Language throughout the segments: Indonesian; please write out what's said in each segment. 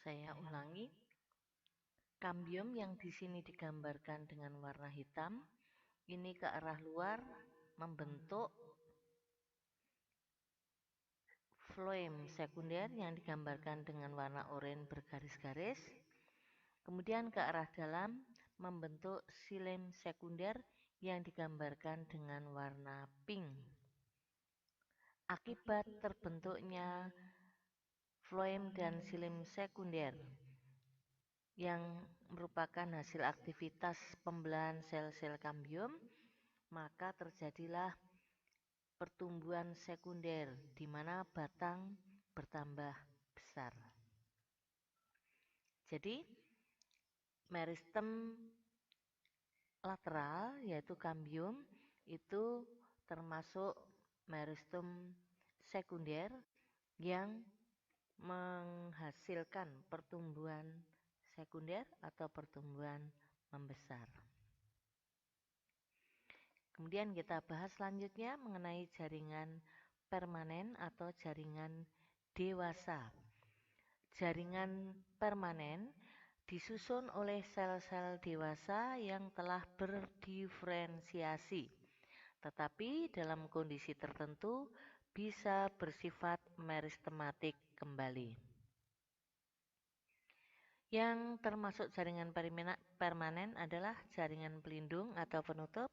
Saya ulangi, kambium yang di sini digambarkan dengan warna hitam, ini ke arah luar membentuk floem sekunder yang digambarkan dengan warna oranye bergaris-garis. Kemudian ke arah dalam membentuk xilem sekunder yang digambarkan dengan warna pink. Akibat terbentuknya floem dan xilem sekunder yang merupakan hasil aktivitas pembelahan sel-sel kambium, maka terjadilah pertumbuhan sekunder di mana batang bertambah besar. Jadi, meristem lateral yaitu kambium itu termasuk meristem sekunder yang menghasilkan pertumbuhan sekunder atau pertumbuhan membesar. Kemudian kita bahas selanjutnya mengenai jaringan permanen atau jaringan dewasa. Jaringan permanen disusun oleh sel-sel dewasa yang telah berdiferensiasi, tetapi dalam kondisi tertentu bisa bersifat meristematik kembali. Yang termasuk jaringan permanen adalah jaringan pelindung atau penutup,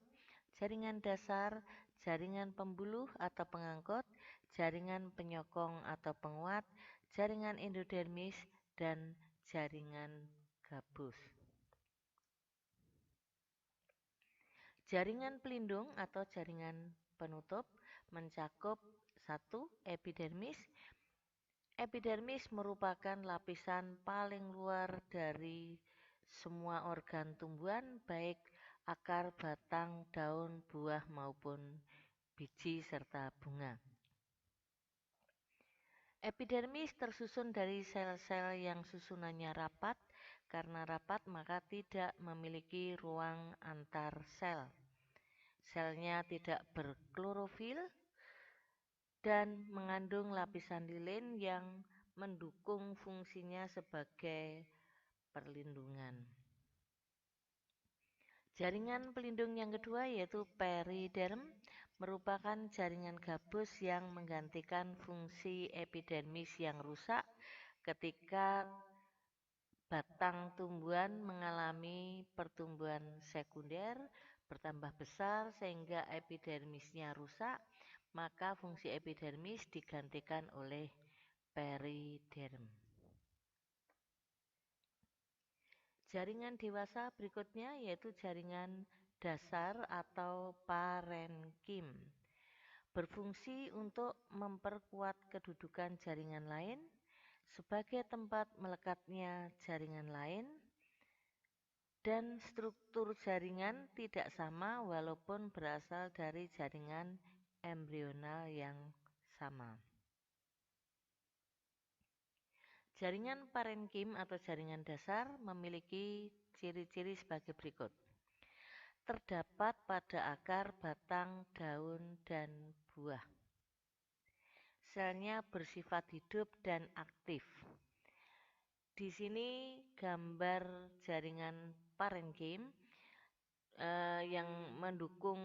jaringan dasar, jaringan pembuluh atau pengangkut, jaringan penyokong atau penguat, jaringan endodermis, dan jaringan gabus. Jaringan pelindung atau jaringan penutup mencakup 1. Epidermis. Epidermis merupakan lapisan paling luar dari semua organ tumbuhan, baik akar, batang, daun, buah, maupun biji serta bunga. Epidermis tersusun dari sel-sel yang susunannya rapat. Karena rapat maka tidak memiliki ruang antar sel. Selnya tidak berklorofil dan mengandung lapisan lilin yang mendukung fungsinya sebagai perlindungan. Jaringan pelindung yang kedua yaitu periderm merupakan jaringan gabus yang menggantikan fungsi epidermis yang rusak ketika batang tumbuhan mengalami pertumbuhan sekunder bertambah besar sehingga epidermisnya rusak, maka fungsi epidermis digantikan oleh periderm. Jaringan dewasa berikutnya yaitu jaringan dasar atau parenkim. Berfungsi untuk memperkuat kedudukan jaringan lain sebagai tempat melekatnya jaringan lain, dan struktur jaringan tidak sama walaupun berasal dari jaringan embrional yang sama. Jaringan parenkim atau jaringan dasar memiliki ciri-ciri sebagai berikut. Terdapat pada akar, batang, daun, dan buah. Selnya bersifat hidup dan aktif. Di sini gambar jaringan parenkim yang mendukung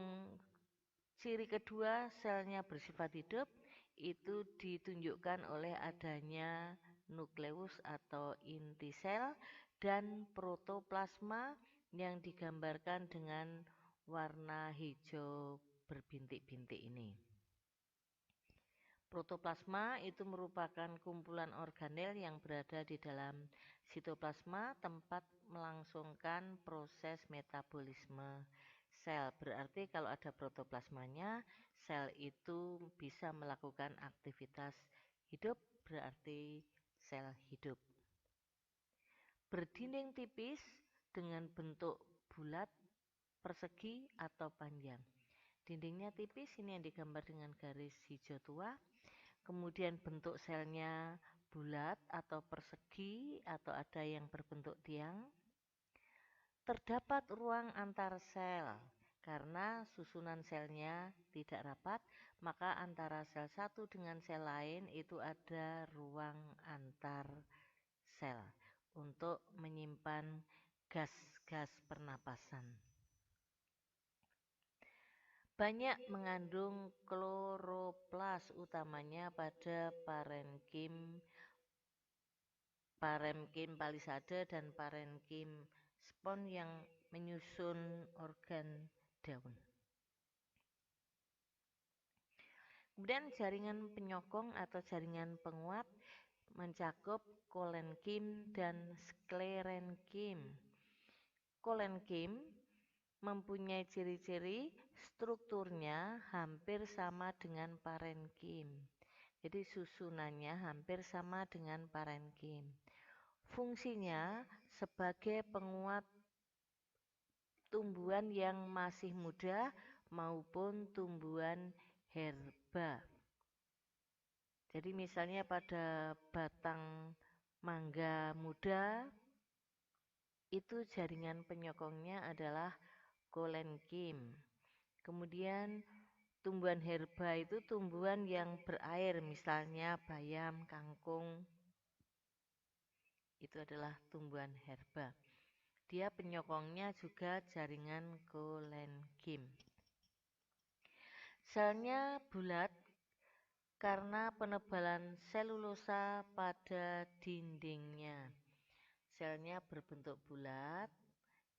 ciri kedua selnya bersifat hidup itu ditunjukkan oleh adanya nukleus atau inti sel dan protoplasma yang digambarkan dengan warna hijau berbintik-bintik ini. Protoplasma itu merupakan kumpulan organel yang berada di dalam sitoplasma, tempat melangsungkan proses metabolisme sel. Berarti kalau ada protoplasmanya, sel itu bisa melakukan aktivitas hidup, berarti sel hidup. Berdinding tipis dengan bentuk bulat, persegi, atau panjang. Dindingnya tipis, ini yang digambar dengan garis hijau tua. Kemudian bentuk selnya bulat atau persegi atau ada yang berbentuk tiang. Terdapat ruang antar sel. Karena susunan selnya tidak rapat, maka antara sel satu dengan sel lain itu ada ruang antar sel untuk menyimpan gas-gas pernapasan. Banyak mengandung kloroplas utamanya pada parenkim palisade dan parenkim spons yang menyusun organ daun. Kemudian jaringan penyokong atau jaringan penguat mencakup kolenkim dan sklerenkim. Kolenkim mempunyai ciri-ciri strukturnya hampir sama dengan parenkim. Jadi susunannya hampir sama dengan parenkim. Fungsinya sebagai penguat tumbuhan yang masih muda maupun tumbuhan herba. Jadi misalnya pada batang mangga muda itu jaringan penyokongnya adalah kolenkim. Kemudian tumbuhan herba itu tumbuhan yang berair, misalnya bayam, kangkung. Itu adalah tumbuhan herba. Dia penyokongnya juga jaringan kolenkim. Selnya bulat karena penebalan selulosa pada dindingnya. Selnya berbentuk bulat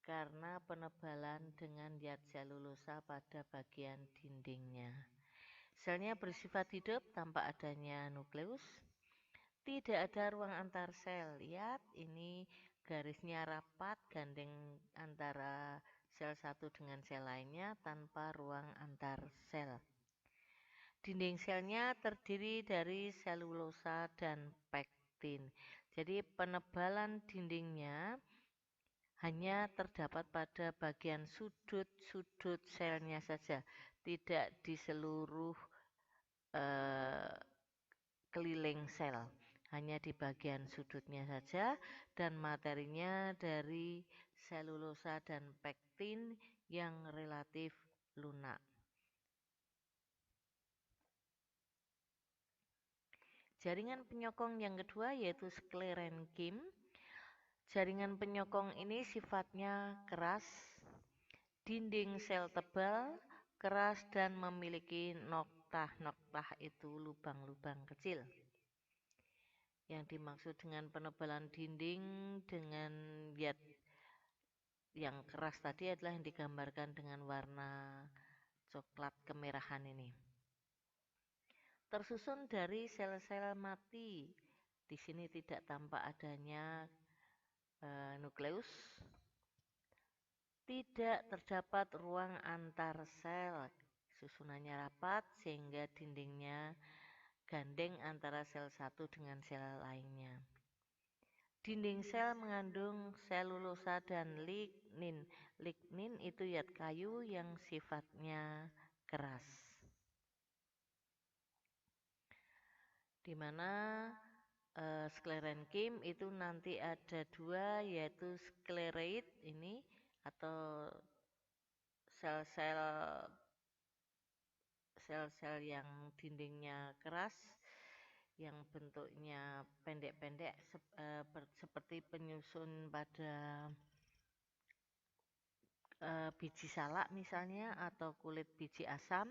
karena penebalan dengan zat selulosa pada bagian dindingnya. Selnya bersifat hidup tanpa adanya nukleus. Tidak ada ruang antar sel. Lihat, ini garisnya rapat, gandeng antara sel satu dengan sel lainnya tanpa ruang antar sel. Dinding selnya terdiri dari selulosa dan pektin. Jadi penebalan dindingnya hanya terdapat pada bagian sudut-sudut selnya saja, tidak di seluruh keliling sel, hanya di bagian sudutnya saja, dan materinya dari selulosa dan pektin yang relatif lunak. Jaringan penyokong yang kedua yaitu sklerenkim. Jaringan penyokong ini sifatnya keras, dinding sel tebal, keras dan memiliki noktah. Noktah itu lubang-lubang kecil. Yang dimaksud dengan penebalan dinding dengan zat yang keras tadi adalah yang digambarkan dengan warna coklat kemerahan ini. Tersusun dari sel-sel mati. Di sini tidak tampak adanya nukleus. Tidak terdapat ruang antar sel. Susunannya rapat sehingga dindingnya gandeng antara sel satu dengan sel lainnya. Dinding sel mengandung selulosa dan lignin. Lignin itu zat kayu yang sifatnya keras. Di mana sklerenkim itu nanti ada dua, yaitu sklereid ini atau sel-sel yang dindingnya keras, yang bentuknya pendek-pendek seperti penyusun pada biji salak misalnya, atau kulit biji asam,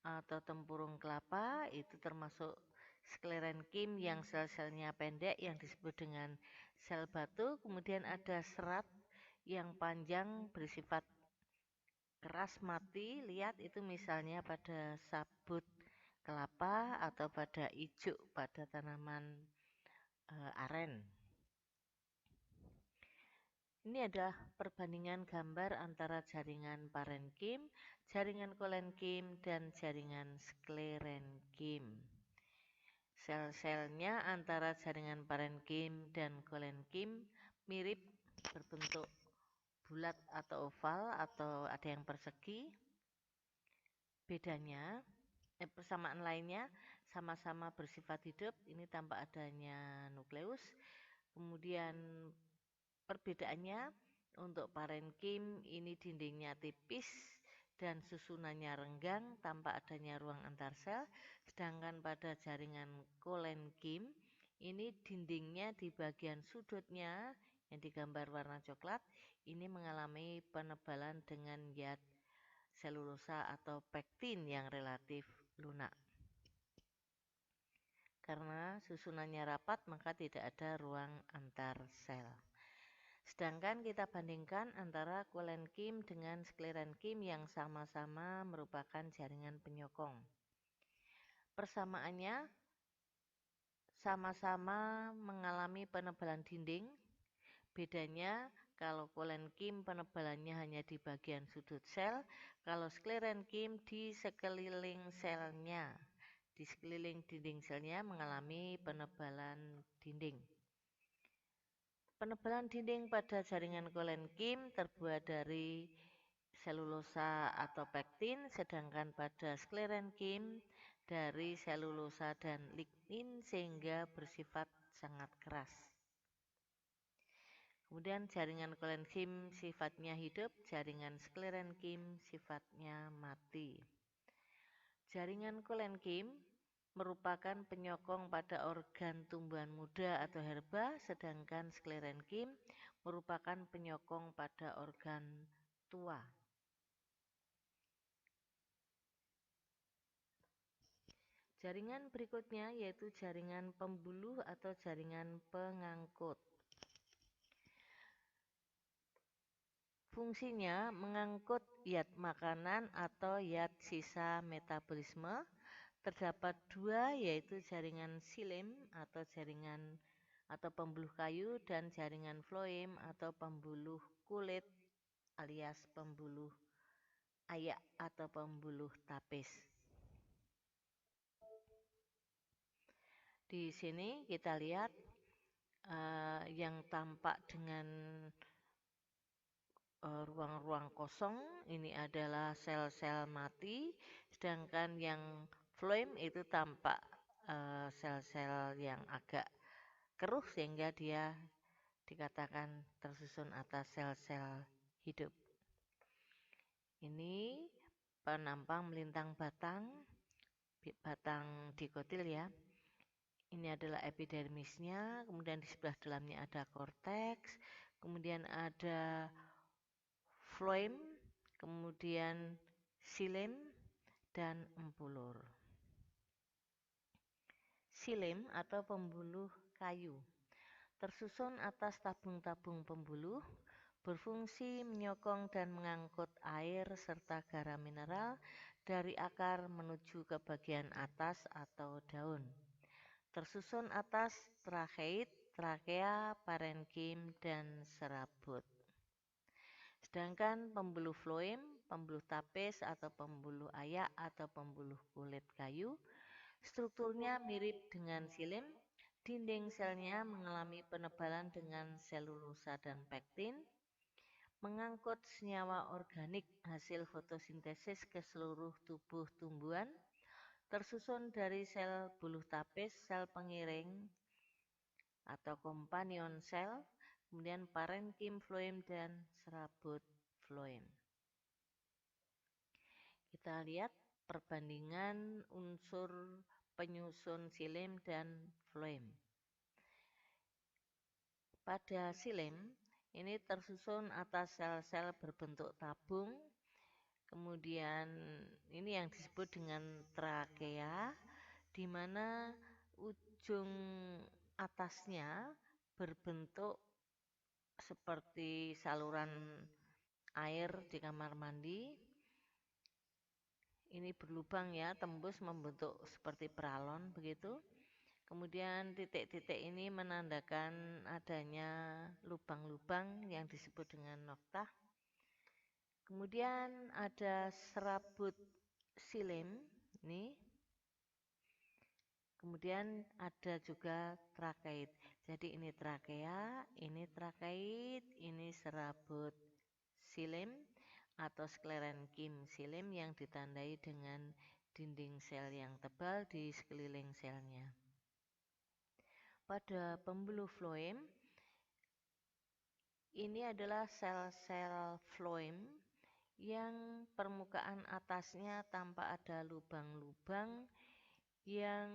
atau tempurung kelapa. Itu termasuk sklerenkim yang sel-selnya pendek yang disebut dengan sel batu. Kemudian ada serat yang panjang bersifat keras mati. Lihat itu misalnya pada sabut kelapa atau pada ijuk pada tanaman aren. Ini adalah perbandingan gambar antara jaringan parenkim, jaringan kolenkim, dan jaringan sklerenkim. Sel-selnya antara jaringan parenkim dan kolenkim mirip, berbentuk bulat atau oval atau ada yang persegi. Bedanya, persamaan lainnya sama-sama bersifat hidup, ini tanpa adanya nukleus. Kemudian perbedaannya untuk parenkim ini dindingnya tipis dan susunannya renggang tanpa adanya ruang antar sel, sedangkan pada jaringan kolenkim Ini dindingnya di bagian sudutnya yang digambar warna coklat ini mengalami penebalan dengan zat selulosa atau pektin yang relatif lunak. Karena susunannya rapat maka tidak ada ruang antar sel. Sedangkan kita bandingkan antara koenkim dengan sklerenkim yang sama-sama merupakan jaringan penyokong. Persamaannya sama-sama mengalami penebalan dinding. Bedanya kalau koenkim penebalannya hanya di bagian sudut sel, kalau sklerenkim di sekeliling selnya. Di sekeliling dinding selnya mengalami penebalan dinding. Penebalan dinding pada jaringan koenkim terbuat dari selulosa atau pektin, sedangkan pada sklerenkim dari selulosa dan lignin sehingga bersifat sangat keras. Kemudian jaringan koenkim sifatnya hidup, jaringan sklerenkim sifatnya mati. Jaringan koenkim merupakan penyokong pada organ tumbuhan muda atau herba, sedangkan sklerenkim merupakan penyokong pada organ tua. Jaringan berikutnya yaitu jaringan pembuluh atau jaringan pengangkut. Fungsinya mengangkut zat makanan atau zat sisa metabolisme. Terdapat dua yaitu jaringan xilem atau jaringan atau pembuluh kayu dan jaringan floem atau pembuluh kulit alias pembuluh ayak atau pembuluh tapis. Di sini kita lihat yang tampak dengan ruang-ruang kosong ini adalah sel-sel mati, sedangkan yang floem itu tampak sel-sel yang agak keruh sehingga dia dikatakan tersusun atas sel-sel hidup. Ini penampang melintang batang dikotil ya. Ini adalah epidermisnya, kemudian di sebelah dalamnya ada korteks, kemudian ada floem, kemudian xilem dan empulur. Xilem atau pembuluh kayu tersusun atas tabung-tabung pembuluh, berfungsi menyokong dan mengangkut air serta garam mineral dari akar menuju ke bagian atas atau daun. Tersusun atas trakeit, trakea, parenkim, dan serabut. Sedangkan pembuluh floem, pembuluh tapis atau pembuluh ayak atau pembuluh kulit kayu, strukturnya mirip dengan xilem. Dinding selnya mengalami penebalan dengan selulosa dan pektin, mengangkut senyawa organik hasil fotosintesis ke seluruh tubuh tumbuhan, tersusun dari sel buluh tapis, sel pengiring atau companion cell, kemudian parenkim floem dan serabut floem. Kita lihat perbandingan unsur penyusun xilem dan floem. Pada xilem ini tersusun atas sel-sel berbentuk tabung, kemudian ini yang disebut dengan trakea, di mana ujung atasnya berbentuk seperti saluran air di kamar mandi. Ini berlubang ya, tembus membentuk seperti peralon begitu. Kemudian titik-titik ini menandakan adanya lubang-lubang yang disebut dengan noktah. Kemudian ada serabut xilem ini. Kemudian ada juga trakeit. Jadi ini trakea, ini trakeit, ini serabut xilem atau sklerenkim xilem yang ditandai dengan dinding sel yang tebal di sekeliling selnya. Pada pembuluh floem, ini adalah sel-sel floem yang permukaan atasnya tampak ada lubang-lubang yang